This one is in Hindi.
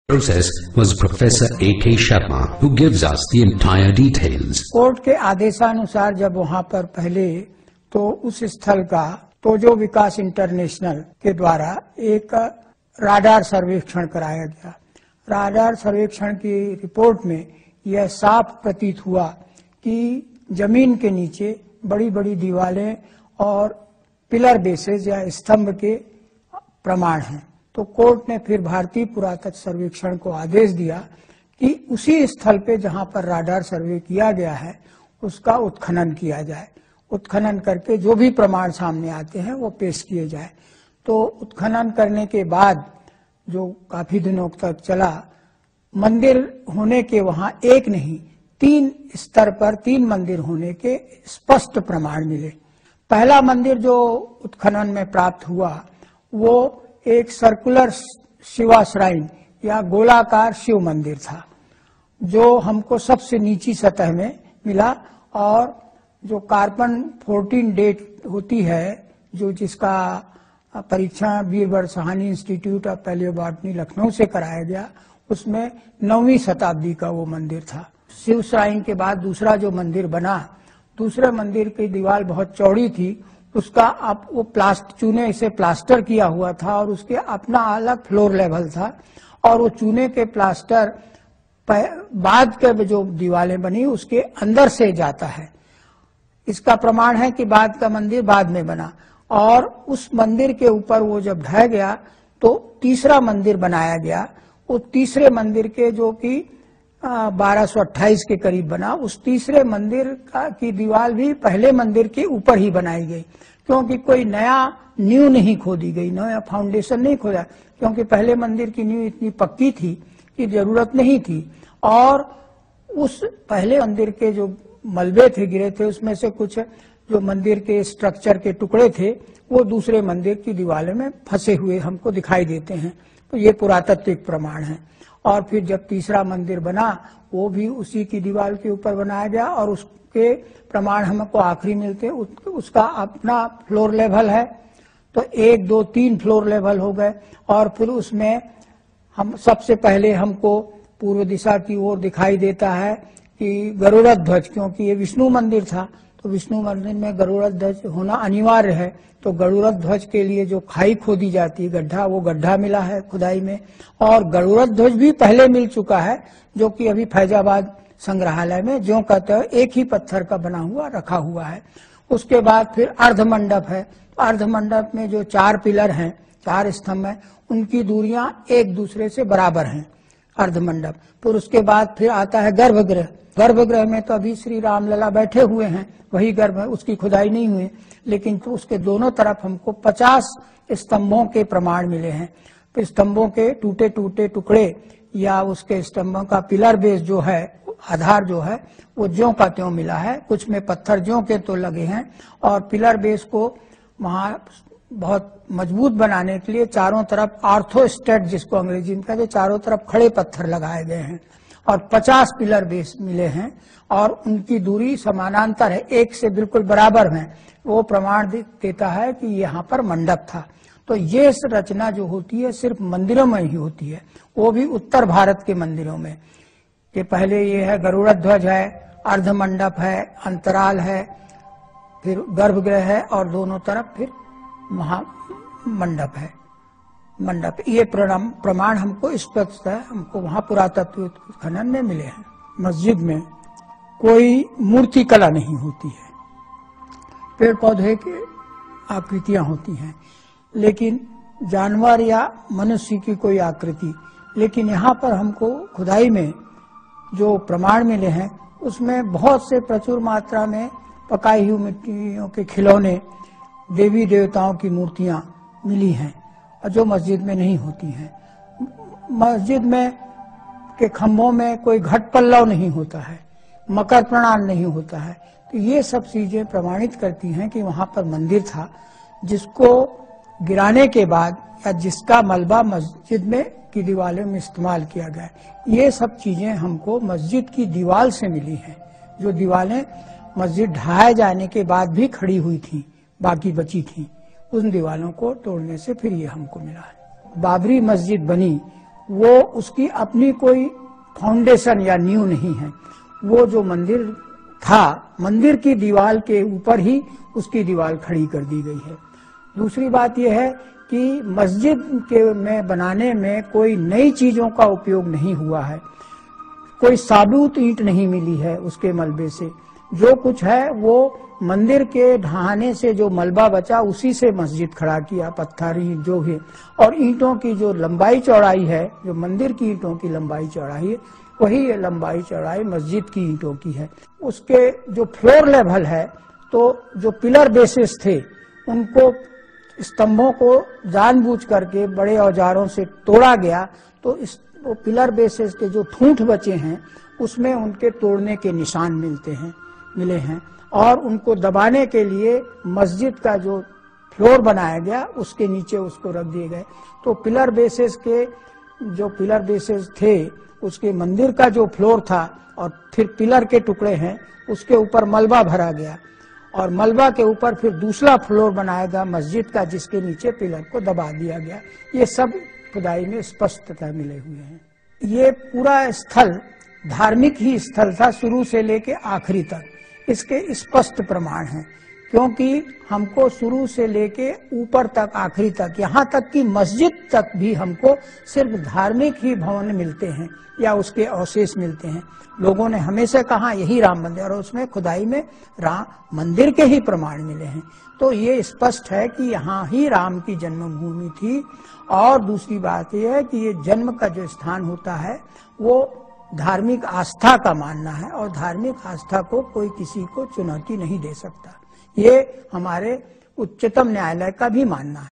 process was Professor A.K. Sharma, who gives us the entire details. Court के आदेशानुसार जब वहाँ पर पहले तो उस स्थल का तोजो विकास इंटरनेशनल के द्वारा एक राडार सर्वेक्षण कराया गया। राडार सर्वेक्षण की रिपोर्ट में यह साफ प्रतीत हुआ कि जमीन के नीचे बड़ी बड़ी दीवारें और पिलर बेसेस या स्तंभ के प्रमाण हैं। तो कोर्ट ने फिर भारतीय पुरातत्व सर्वेक्षण को आदेश दिया कि उसी स्थल पे जहां पर राडार सर्वे किया गया है उसका उत्खनन किया जाए। उत्खनन करके जो भी प्रमाण सामने आते हैं वो पेश किए जाए। तो उत्खनन करने के बाद जो काफी दिनों तक चला, मंदिर होने के वहां एक नहीं 3 स्तर पर 3 मंदिर होने के स्पष्ट प्रमाण मिले। पहला मंदिर जो उत्खनन में प्राप्त हुआ वो एक सर्कुलर शिवा श्राइन या गोलाकार शिव मंदिर था, जो हमको सबसे नीची सतह में मिला। और जो कार्बन 14 डेट होती है, जो जिसका परीक्षण वीरवर Sahni institute of palaeobotany Lucknow से कराया गया, उसमें 9वीं शताब्दी का वो मंदिर था। शिव श्राइन के बाद दूसरा जो मंदिर बना, दूसरे मंदिर की दीवार बहुत चौड़ी थी, उसका अब वो चूने से प्लास्टर किया हुआ था और उसके अपना अलग फ्लोर लेवल था। और वो चूने के प्लास्टर बाद के जो दीवारें बनी उसके अंदर से जाता है। इसका प्रमाण है कि बाद का मंदिर बाद में बना। और उस मंदिर के ऊपर वो जब ढह गया तो तीसरा मंदिर बनाया गया। वो तीसरे मंदिर के जो कि 1228 के करीब बना, उस तीसरे मंदिर की दीवार भी पहले मंदिर के ऊपर ही बनाई गई, क्योंकि कोई नया नींव नहीं खोदी गई, नया फाउंडेशन नहीं खोदा, क्योंकि पहले मंदिर की नींव इतनी पक्की थी कि जरूरत नहीं थी। और उस पहले मंदिर के जो मलबे थे गिरे थे, उसमें से कुछ जो मंदिर के स्ट्रक्चर के टुकड़े थे वो दूसरे मंदिर की दीवारों में फंसे हुए हमको दिखाई देते हैं। तो ये पुरातात्विक प्रमाण है। और फिर जब तीसरा मंदिर बना वो भी उसी की दीवार के ऊपर बनाया गया और उसके प्रमाण हमको आखिरी मिलते। उसका अपना फ्लोर लेवल है, तो 1, 2, 3 फ्लोर लेवल हो गए। और फिर उसमें हम सबसे पहले हमको पूर्व दिशा की ओर दिखाई देता है कि गरुड़ ध्वज, क्योंकि ये विष्णु मंदिर था तो विष्णु मंदिर में गरुड़ ध्वज होना अनिवार्य है। तो गरुड़ ध्वज के लिए जो खाई खोदी जाती है, गड्ढा, वो गड्ढा मिला है खुदाई में। और गरुड़ ध्वज भी पहले मिल चुका है, जो कि अभी फैजाबाद संग्रहालय में जो कहते हैं एक ही पत्थर का बना हुआ रखा हुआ है। उसके बाद फिर अर्धमंडप है। अर्धमंडप में जो 4 पिलर हैं, 4 स्तंभ हैं, उनकी दूरियां एक दूसरे से बराबर हैं, अर्धमंडप। फिर उसके बाद फिर आता है गर्भगृह। गर्भगृह में तो अभी श्री रामलला बैठे हुए हैं, वही गर्भ, उसकी खुदाई नहीं हुई, लेकिन तो उसके दोनों तरफ हमको 50 स्तंभों के प्रमाण मिले हैं। तो स्तंभों के टूटे टूटे टुकड़े या उसके स्तंभों का पिलर बेस जो है, आधार जो है, वो ज्यों का त्यों मिला है। कुछ में पत्थर ज्यों के तो लगे हैं। और पिलर बेस को वहां बहुत मजबूत बनाने के लिए चारों तरफ आर्थोस्टेट, जिसको अंग्रेजी में कहते, चारों तरफ खड़े पत्थर लगाए गए हैं। और 50 पिलर बेस मिले हैं और उनकी दूरी समानांतर है, एक से बिल्कुल बराबर है। वो प्रमाण देता है कि यहाँ पर मंडप था। तो ये रचना जो होती है सिर्फ मंदिरों में ही होती है, वो भी उत्तर भारत के मंदिरों में। कि पहले ये है गरुड़ ध्वज है, अर्धमंडप है, अंतराल है, फिर गर्भगृह है और दोनों तरफ फिर महामंडप है, मंडप। ये प्रमाण हमको स्पष्ट है, हमको वहाँ पुरातत्व खनन में मिले हैं। मस्जिद में कोई मूर्ति कला नहीं होती है, पेड़ पौधे की आकृतियां होती हैं, लेकिन जानवर या मनुष्य की कोई आकृति। लेकिन यहाँ पर हमको खुदाई में जो प्रमाण मिले हैं उसमें बहुत से प्रचुर मात्रा में पकाई हुई मिट्टियों के खिलौने, देवी देवताओं की मूर्तियां मिली हैं, जो मस्जिद में नहीं होती हैं। मस्जिद में के खम्भों में कोई घट पल्लव नहीं होता है, मकर प्रणाल नहीं होता है। तो ये सब चीजें प्रमाणित करती हैं कि वहां पर मंदिर था, जिसको गिराने के बाद या जिसका मलबा मस्जिद में की दीवारों में इस्तेमाल किया गया। ये सब चीजें हमको मस्जिद की दीवार से मिली हैं, जो दीवारें मस्जिद ढहाए जाने के बाद भी खड़ी हुई थी, बाकी बची थी। उन दीवारों को तोड़ने से फिर ये हमको मिला है। बाबरी मस्जिद बनी वो उसकी अपनी कोई फाउंडेशन या नींव नहीं है। वो जो मंदिर था, मंदिर की दीवार के ऊपर ही उसकी दीवार खड़ी कर दी गई है। दूसरी बात यह है कि मस्जिद के में बनाने में कोई नई चीजों का उपयोग नहीं हुआ है, कोई साबुत ईंट नहीं मिली है उसके मलबे से। जो कुछ है वो मंदिर के ढहाने से जो मलबा बचा उसी से मस्जिद खड़ा किया, पत्थर ईंट जो है। और ईंटों की जो लंबाई चौड़ाई है, जो मंदिर की ईंटों की लंबाई चौड़ाई है, वही लंबाई चौड़ाई मस्जिद की ईंटों की है। उसके जो फ्लोर लेवल है, तो जो पिलर बेसिस थे उनको, स्तंभों को जानबूझ करके बड़े औजारों से तोड़ा गया। तो इस वो पिलर बेसिस के जो ठूंठ बचे हैं उसमें उनके तोड़ने के निशान मिले हैं। और उनको दबाने के लिए मस्जिद का जो फ्लोर बनाया गया उसके नीचे उसको रख दिए गए। तो पिलर बेसिस के जो पिलर बेसिस थे, उसके मंदिर का जो फ्लोर था और फिर पिलर के टुकड़े हैं, उसके ऊपर मलबा भरा गया और मलबा के ऊपर फिर दूसरा फ्लोर बनाया गया मस्जिद का, जिसके नीचे पिलर को दबा दिया गया। ये सब खुदाई में स्पष्टता मिले हुए हैं। ये पूरा स्थल धार्मिक ही स्थल था शुरू से लेके आखिरी तक, इसके स्पष्ट प्रमाण हैं। क्योंकि हमको शुरू से लेके ऊपर तक, आखिरी तक, यहाँ तक कि मस्जिद तक भी हमको सिर्फ धार्मिक ही भवन मिलते हैं या उसके अवशेष मिलते हैं। लोगों ने हमेशा कहा यही राम मंदिर, और उसमें खुदाई में राम मंदिर के ही प्रमाण मिले हैं। तो ये स्पष्ट है कि यहाँ ही राम की जन्मभूमि थी। और दूसरी बात यह है कि ये जन्म का जो स्थान होता है वो धार्मिक आस्था का मानना है, और धार्मिक आस्था को कोई किसी को चुनौती नहीं दे सकता। ये हमारे उच्चतम न्यायालय का भी मानना है।